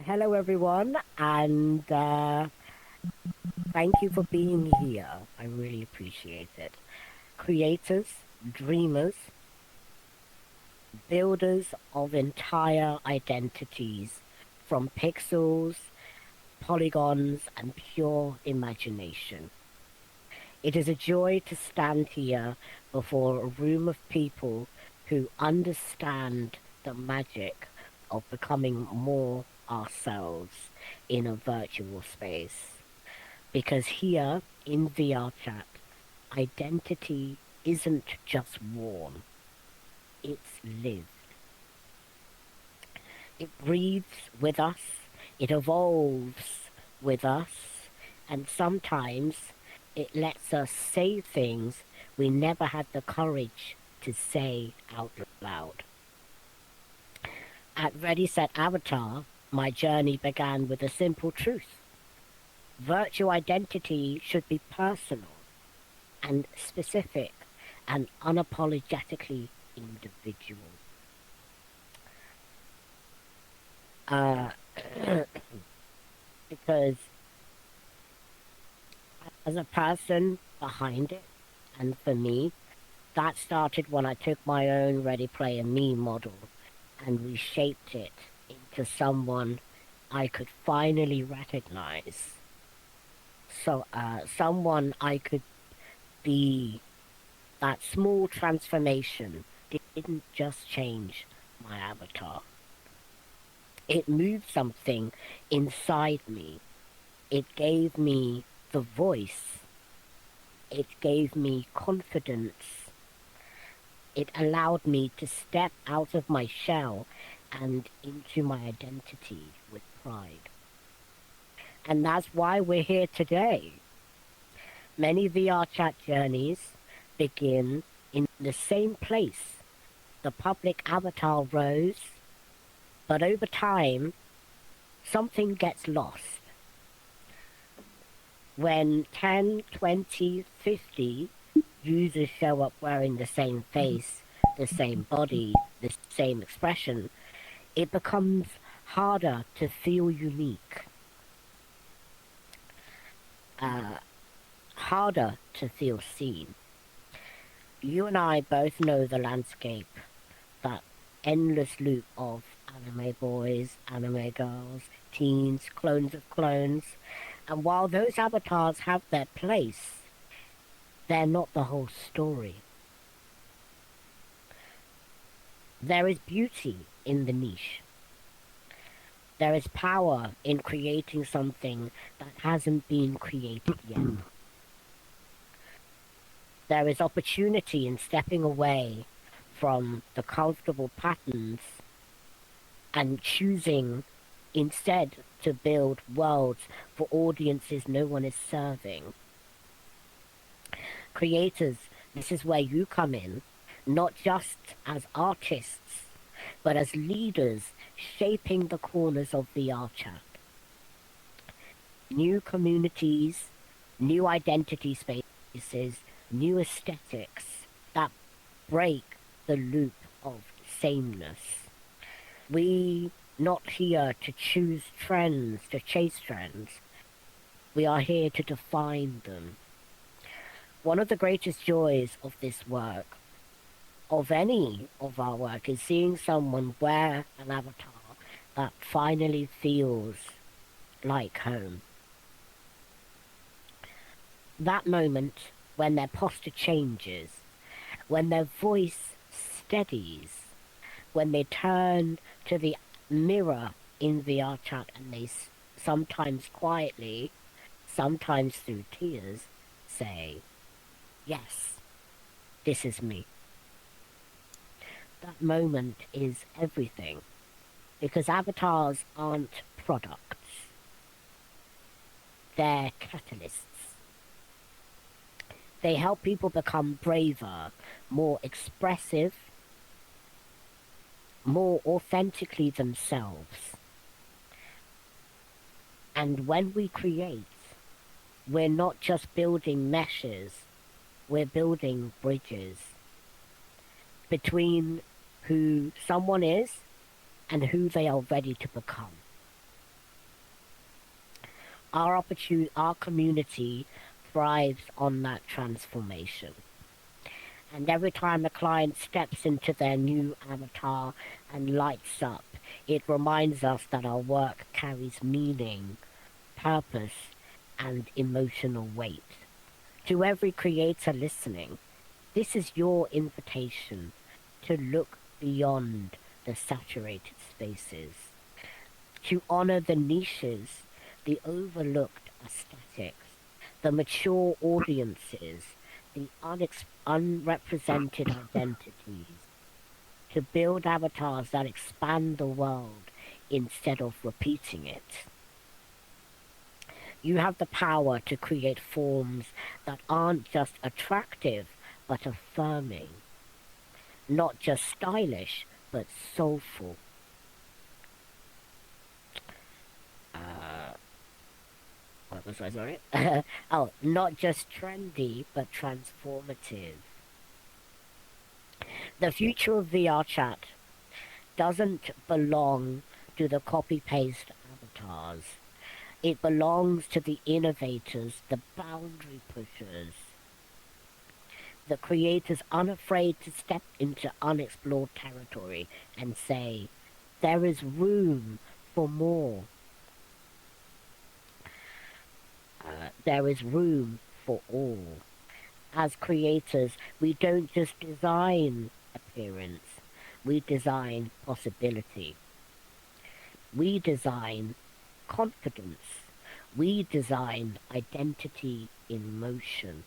Hello, everyone, and thank you for being here. I really appreciate it. Creators, dreamers, builders of entire identities, from pixels, polygons, and pure imagination. It is a joy to stand here before a room of people who understand the magic of becoming more ourselves in a virtual space. Because here in VRChat, identity isn't just worn, it's lived. It breathes with us, it evolves with us, and sometimes it lets us say things we never had the courage to say out loud. At Ready Set Avatar, my journey began with a simple truth. Virtual identity should be personal and specific and unapologetically individual. Uh, because as a person behind it, and for me, that started when I took my own Ready Player Me model and reshaped it into someone I could finally recognize. So, someone I could be. That small transformation didn't just change my avatar. It moved something inside me. It gave me the voice. It gave me confidence. It allowed me to step out of my shell and into my identity with pride. And that's why we're here today. Many VR chat journeys begin in the same place. The public avatar rose, but over time, something gets lost. When 10, 20, 50 users show up wearing the same face, the same body, the same expression, it becomes harder to feel unique. Harder to feel seen. You and I both know the landscape, that endless loop of anime boys, anime girls, teens, clones of clones. And while those avatars have their place, they're not the whole story. There is beauty in the niche. There is power in creating something that hasn't been created yet. There is opportunity in stepping away from the comfortable patterns and choosing instead to build worlds for audiences no one is serving. Creators, this is where you come in, not just as artists, but as leaders shaping the corners of VRChat. New communities, new identity spaces, new aesthetics that break the loop of sameness. We not here to choose trends, to chase trends. We are here to define them. One of the greatest joys of this work, of any of our work, is seeing someone wear an avatar that finally feels like home. That moment when their posture changes, when their voice steadies, when they turn to the mirror in VRChat and they sometimes quietly, sometimes through tears, say, yes, this is me. That moment is everything, because avatars aren't products. They're catalysts. They help people become braver, more expressive, more authentically themselves. And when we create, we're not just building meshes, we're building bridges between who someone is and who they are ready to become. Our community thrives on that transformation. And every time a client steps into their new avatar and lights up, it reminds us that our work carries meaning, purpose, and emotional weight. To every creator listening, this is your invitation to look beyond the saturated spaces, to honor the niches, the overlooked aesthetics, the mature audiences, the unrepresented identities, to build avatars that expand the world instead of repeating it. You have the power to create forms that aren't just attractive, but affirming. Not just stylish, but soulful. Uh, what was I, sorry? Oh, not just trendy, but transformative. The future of VRChat doesn't belong to the copy-paste avatars. It belongs to the innovators, the boundary pushers, the creators unafraid to step into unexplored territory and say, there is room for more. There is room for all. As creators, we don't just design appearance, we design possibility. We design confidence. We design identity in motion.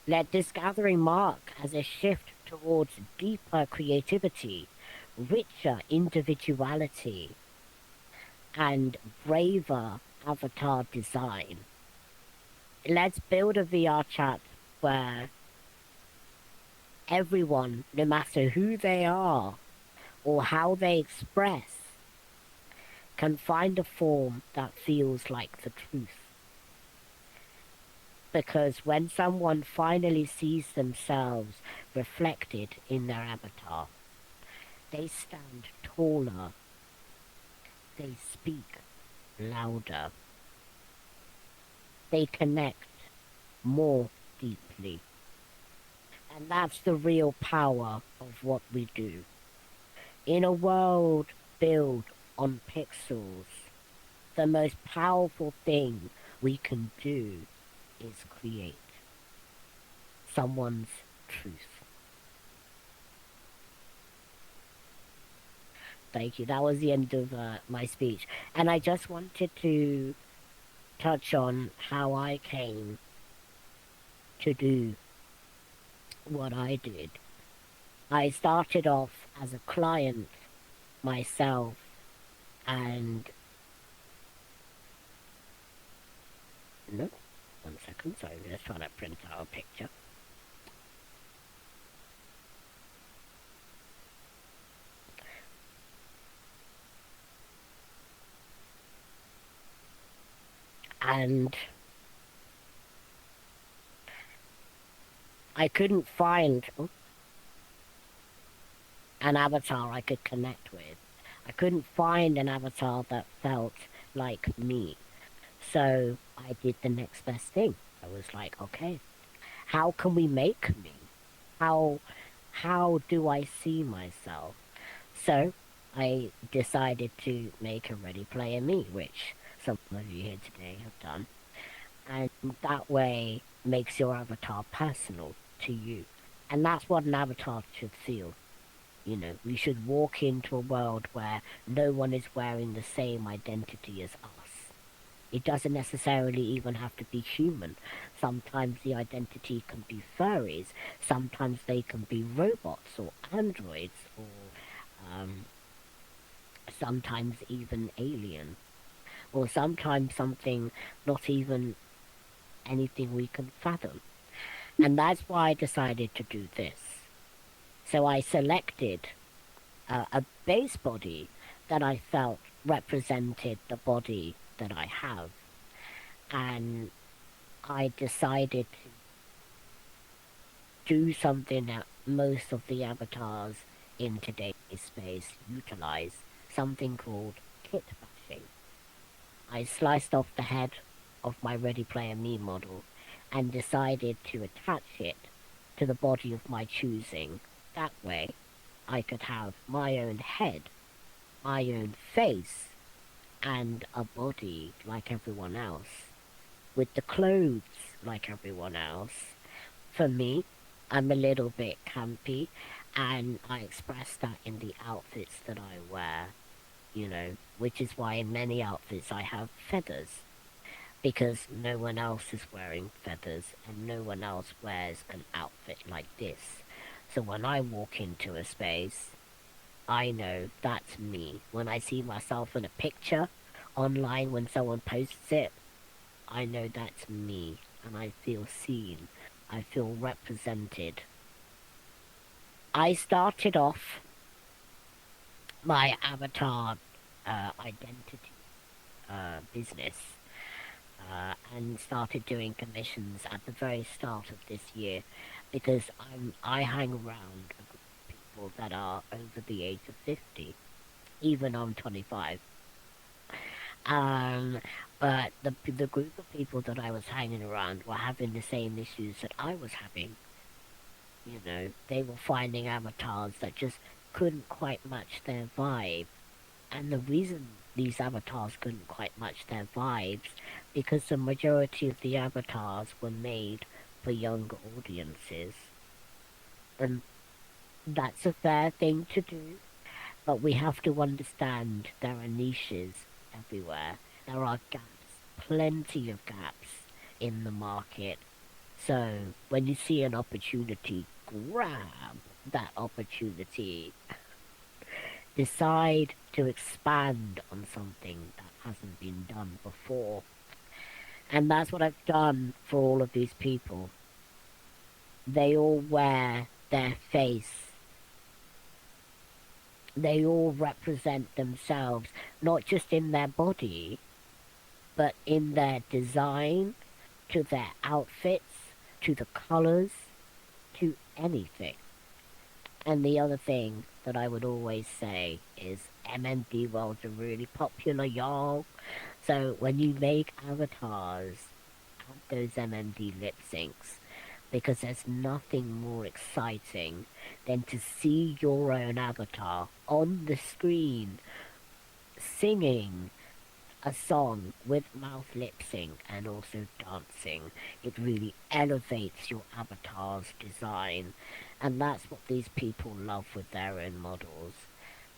Let this gathering mark as a shift towards deeper creativity, richer individuality, and braver avatar design. Let's build a VRChat where everyone, no matter who they are or how they express, can find a form that feels like the truth. Because when someone finally sees themselves reflected in their avatar, they stand taller, they speak louder, they connect more deeply. And that's the real power of what we do. In a world built on pixels, the most powerful thing we can do is create someone's truth. Thank you. That was the end of my speech. And I just wanted to touch on how I came to do what I did. I started off as a client myself, and no, 1 second, sorry, I'm just trying to print out a picture. And I couldn't find an avatar I could connect with. I couldn't find an avatar that felt like me. So I did the next best thing. I was like, okay, how can we make me? How do I see myself? So I decided to make a Ready Player Me, which some of you here today have done. And that way makes your avatar personal to you. And that's what an avatar should feel. You know, we should walk into a world where no one is wearing the same identity as us. It doesn't necessarily even have to be human. Sometimes the identity can be furries. Sometimes they can be robots or androids or sometimes even alien. Or sometimes something not even anything we can fathom. And that's why I decided to do this. So I selected a base body that I felt represented the body that I have. And I decided to do something that most of the avatars in today's space utilize, something called kit bashing. I sliced off the head of my Ready Player Me model and decided to attach it to the body of my choosing. That way, I could have my own head, my own face, and a body like everyone else, with the clothes like everyone else. For me, I'm a little bit campy, and I express that in the outfits that I wear, which is why in many outfits I have feathers, because no one else is wearing feathers, and no one else wears an outfit like this. So when I walk into a space, I know that's me. When I see myself in a picture online when someone posts it, I know that's me, and I feel seen. I feel represented. I started off my avatar identity business and started doing commissions at the very start of this year because I hang around a group of people that are over the age of 50. Even I'm 25. Um, but the group of people that I was hanging around were having the same issues that I was having. They were finding avatars that just couldn't quite match their vibe. And the reason these avatars couldn't quite match their vibes, because the majority of the avatars were made for younger audiences. And that's a fair thing to do, but we have to understand there are niches everywhere. There are gaps, plenty of gaps in the market. So when you see an opportunity, grab that opportunity. Decide to expand on something that hasn't been done before. And that's what I've done for all of these people. They all wear their face. They all represent themselves, not just in their body, but in their design, to their outfits, to the colors, to anything. And the other thing that I would always say is MMD worlds are really popular, y'all. So when you make avatars, add those MMD lip syncs, because there's nothing more exciting than to see your own avatar on the screen singing a song with mouth lip sync and also dancing. It really elevates your avatar's design, and that's what these people love with their own models.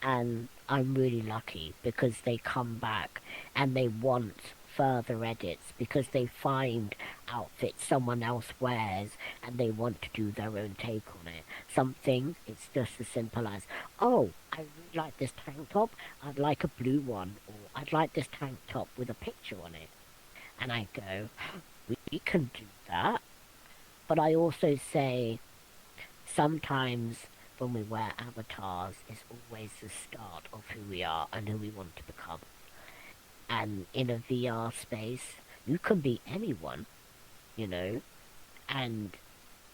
And I'm really lucky because they come back and they want further edits because they find outfits someone else wears and they want to do their own take on it. Some things it's just as simple as, oh, I really like this tank top, I'd like a blue one, or I'd like this tank top with a picture on it. And I go, we can do that. But I also say, sometimes when we wear avatars, it's always the start of who we are and who we want to become. And in a VR space, you can be anyone, you know, and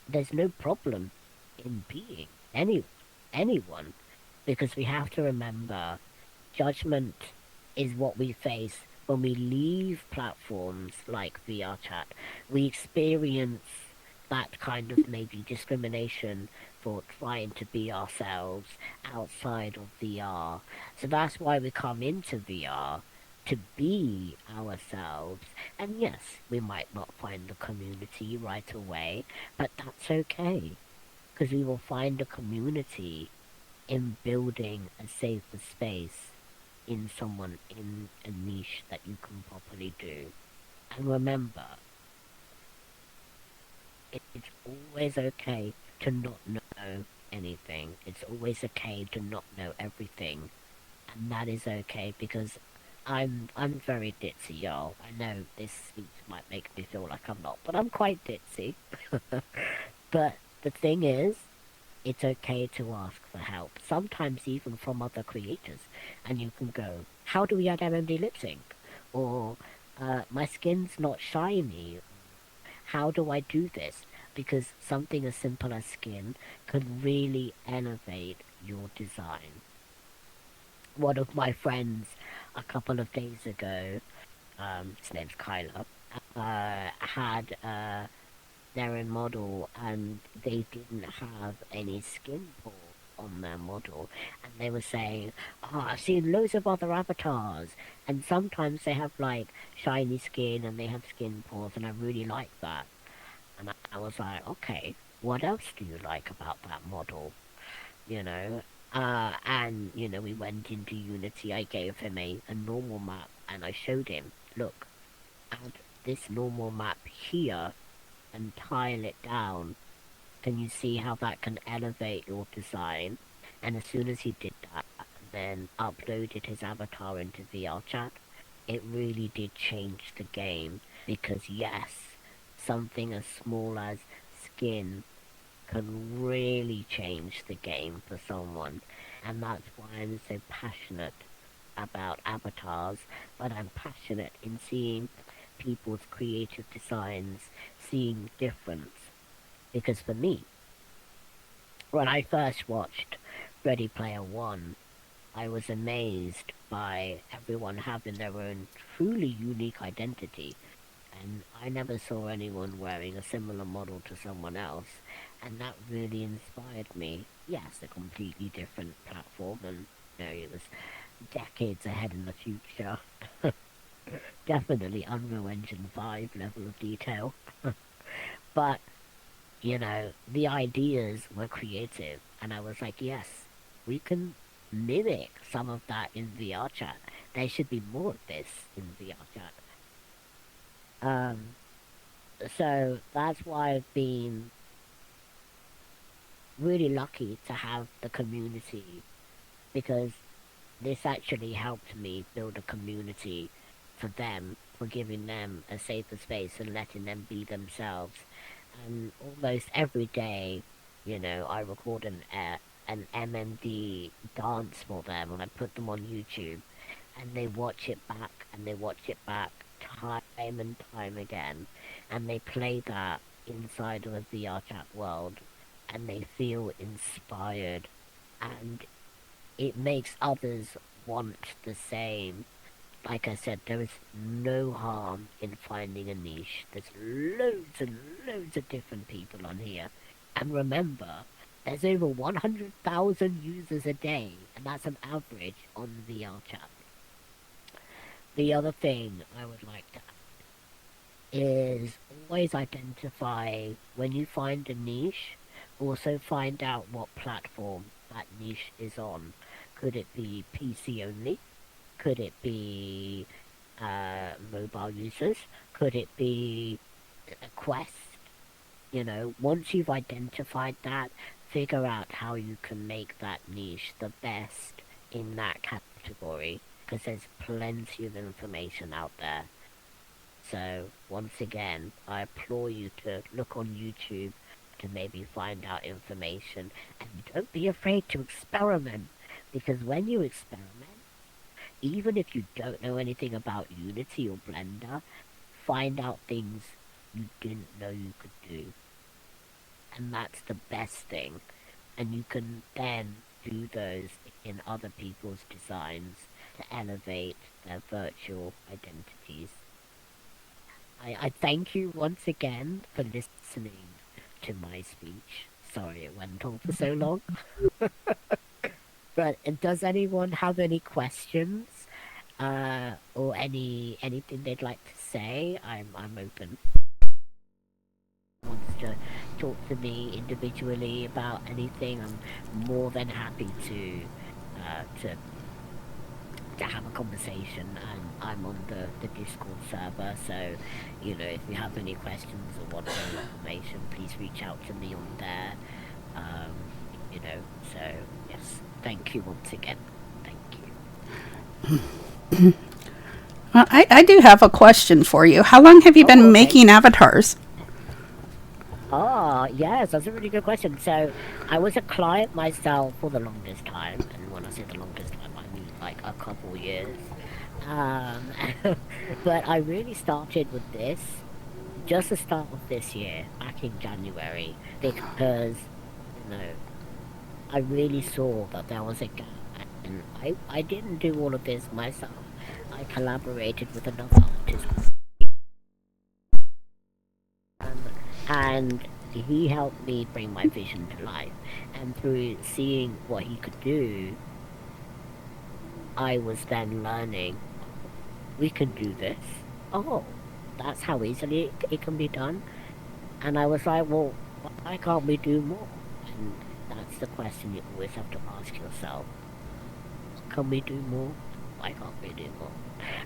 there's no problem in being anyone, because we have to remember judgment is what we face when we leave platforms like VRChat. We experience that kind of maybe discrimination for trying to be ourselves outside of VR. So that's why we come into VR, to be ourselves. And yes, we might not find the community right away, but that's okay, because we will find a community in building a safer space in someone in a niche that you can properly do. And remember, it's always okay to not know anything. It's always okay to not know everything. And that is okay, because I'm very ditzy, y'all. I know this speech might make me feel like I'm not, but I'm quite ditzy. But the thing is, it's okay to ask for help, sometimes even from other creators. And you can go, how do we add MMD lip sync? Or, my skin's not shiny. How do I do this? Because something as simple as skin could really elevate your design. One of my friends a couple of days ago his name's Kyla, had their own model, and they didn't have any skin pores on their model, and they were saying, "Oh, I've seen loads of other avatars, and sometimes they have like shiny skin and they have skin pores, and I really like that." And I was like, "Okay, what else do you like about that model?" You know. And we went into Unity. I gave him a normal map, and I showed him, "Look, add this normal map here and tile it down. Can you see how that can elevate your design?" And as soon as he did that, and then uploaded his avatar into VRChat, it really did change the game. Because yes, something as small as skin can really change the game for someone. And that's why I'm so passionate about avatars, but I'm passionate in seeing people's creative designs, seeing difference. Because for me, when I first watched Ready Player One, I was amazed by everyone having their own truly unique identity. And I never saw anyone wearing a similar model to someone else, and that really inspired me. Yes, a completely different platform, and it was decades ahead in the future. Definitely Unreal Engine 5 level of detail. But the ideas were creative, and I was like, yes, we can mimic some of that in VRChat. There should be more of this in VRChat. Um, so that's why I've been really lucky to have the community, because this actually helped me build a community for them, for giving them a safer space and letting them be themselves. And almost every day, I record an MMD dance for them, and I put them on YouTube, and they watch it back, and they watch it back time and time again, and they play that inside of a VR chat world, and they feel inspired, and it makes others want the same. Like I said, there is no harm in finding a niche. There's loads and loads of different people on here. And remember, there's over 100,000 users a day, and that's an average on VRChat. The other thing I would like to add is always identify when you find a niche, also find out what platform that niche is on. Could it be PC only? Could it be mobile users? Could it be a Quest? Once you've identified that, figure out how you can make that niche the best in that category, because there's plenty of information out there. So, once again, I implore you to look on YouTube to maybe find out information, and don't be afraid to experiment, because when you experiment, even if you don't know anything about Unity or Blender, find out things you didn't know you could do. And that's the best thing. And you can then do those in other people's designs to elevate their virtual identities. I thank you once again for listening to my speech. Sorry it went on for so long. But does anyone have any questions? Or anything they'd like to say? I'm open. Wants to talk to me individually about anything, I'm more than happy to have a conversation. And I'm on the Discord server, so if you have any questions or want more information, please reach out to me on there. Um, so yes, thank you once again. Thank you. I do have a question for you. How long have you been Okay. making avatars? Oh, yes, that's a really good question. So, I was a client myself for the longest time, and when I say the longest time, I mean like a couple years. Um, but I really started with this just the start of this year, back in January, because you know I really saw that there was a gap, and I didn't do all of this myself. I collaborated with another artist, and he helped me bring my vision to life. And through seeing what he could do, I was then learning, we can do this. Oh, that's how easily it can be done. And I was like, well, why can't we do more? And that's the question you always have to ask yourself. Can we do more? Why can't we do more?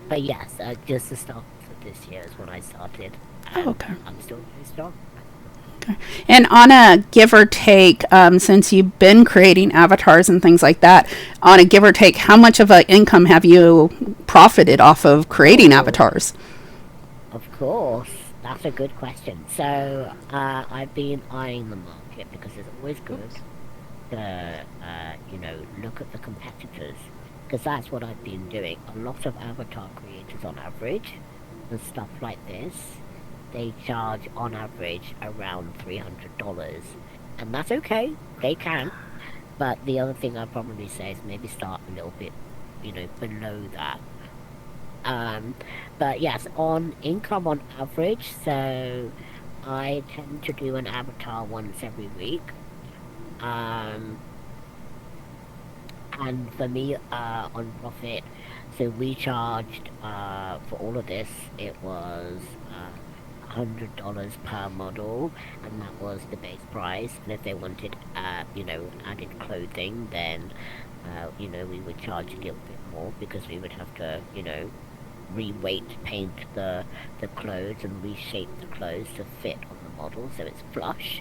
But yes, just the start of this year is when I started, Oh, and okay. I'm still very strong. And on a give or take, since you've been creating avatars and things like that, on a give or take, how much of an income have you profited off of creating Oh, avatars? of course, that's a good question. So I've been eyeing the market because it's always good to, look at the competitors, because that's what I've been doing. A lot of avatar creators on average and stuff like this, they charge on average around $300. And that's okay. They can. But the other thing I'd probably say is maybe start a little bit, below that. Um, but yes, on income on average, so I tend to do an avatar once every week. Um, and for me, on profit, so we charged, for all of this, it was, $100 per model, and that was the base price. And if they wanted, added clothing, then, we would charge a little bit more because we would have to, re-weight paint the clothes and reshape the clothes to fit on the model so it's flush.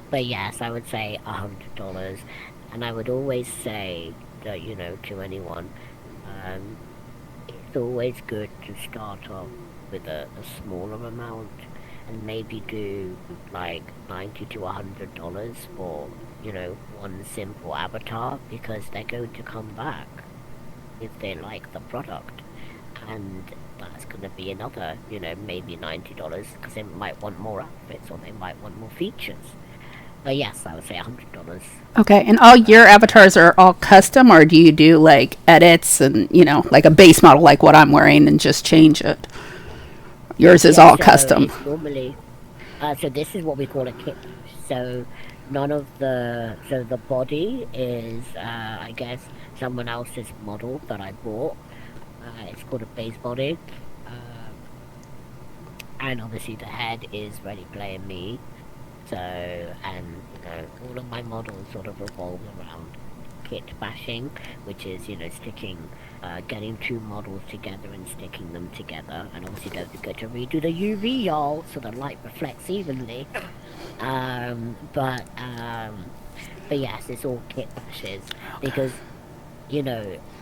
But yes, I would say $100, and I would always say that, to anyone, um, it's always good to start off with a smaller amount and maybe do like $90 to $100 for, one simple avatar, because they're going to come back if they like the product. And that's going to be another, maybe $90 because they might want more outfits or they might want more features. But yes, I would say $100. Okay, and all your avatars are all custom, or do you do like edits and, like a base model like what I'm wearing and just change it? Yours is Yeah, all so custom. it's normally, so this is what we call a kit bash. So none of so the body is, I guess, someone else's model that I bought. It's called a base body. Um, and obviously the head is Ready Player Me. So, and, all of my models sort of revolve around kit bashing, which is, getting two models together and sticking them together. And obviously don't forget to redo the UV, y'all, so the light reflects evenly. Um, but, um, but yes, it's all kit bashes because,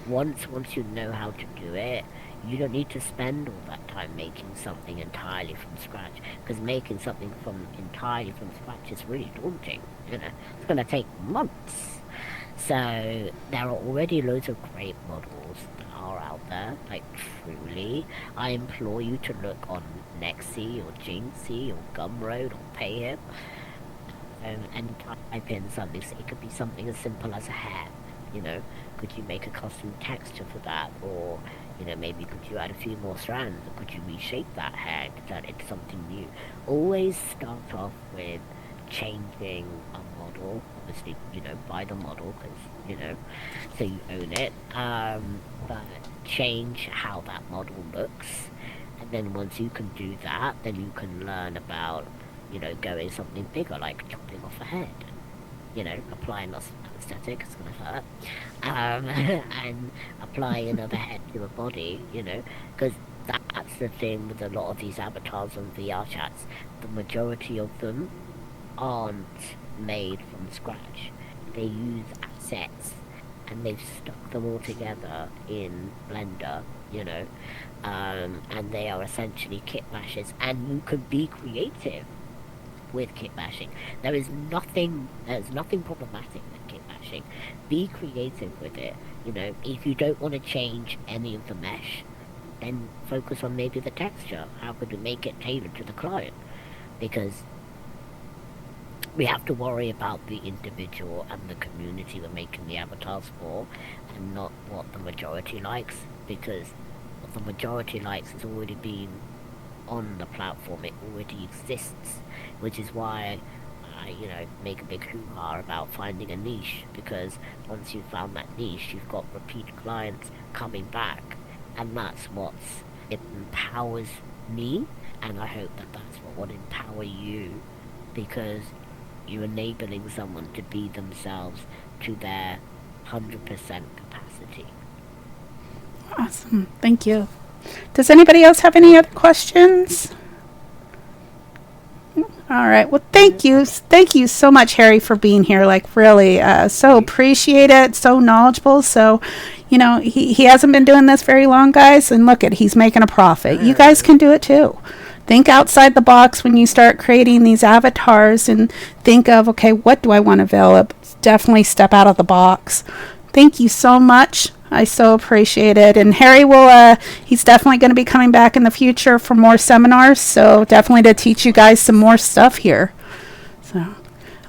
once you know how to do it, you don't need to spend all that time making something entirely from scratch. Because making something from entirely from scratch is really daunting. It's going to take months. So there are already loads of great models that are out there. Like truly, I implore you to look on Nexi or Jinxie or Gumroad or Payhip, and type in something. So it could be something as simple as a hair. You know, could you make a custom texture for that, or maybe could you add a few more strands, or could you reshape that hair to turn it into something new? Always start off with changing a model. Obviously, buy the model because so you own it. But change how that model looks, and then once you can do that, then you can learn about going something bigger, like chopping off a head, applying anesthetic, it's gonna hurt, and applying another head to a body, because that's the thing with a lot of these avatars on VRChats. The majority of them aren't made from scratch. They use assets and they've stuck them all together in Blender, and they are essentially kit bashes. And you can be creative with kit bashing. There's nothing problematic with kit bashing. Be creative with it. If you don't want to change any of the mesh, then focus on maybe the texture. How could we make it tailored to the client? Because we have to worry about the individual and the community we're making the avatars for, and not what the majority likes. Because the majority likes has already been on the platform. It already exists, which is why I, make a big hoo-ha about finding a niche, because once you've found that niche, you've got repeat clients coming back, and it empowers me, and I hope that that's what will empower you, because you're enabling someone to be themselves to their 100% capacity. Awesome. Thank you. Does anybody else have any other questions? All right. Well, thank you. Thank you so much, Harry, for being here. Like, really, so appreciate it. So knowledgeable. So, he hasn't been doing this very long, guys. And look he's making a profit. You guys can do it too. Think outside the box when you start creating these avatars and think of, okay, what do I want to develop? Definitely step out of the box. Thank you so much. I so appreciate it. And Harry he's definitely going to be coming back in the future for more seminars. So definitely to teach you guys some more stuff here. So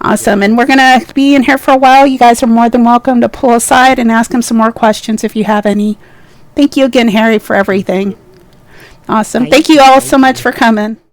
awesome. And we're going to be in here for a while. You guys are more than welcome to pull aside and ask him some more questions if you have any. Thank you again, Harry, for everything. Awesome. Thank you all so much for coming.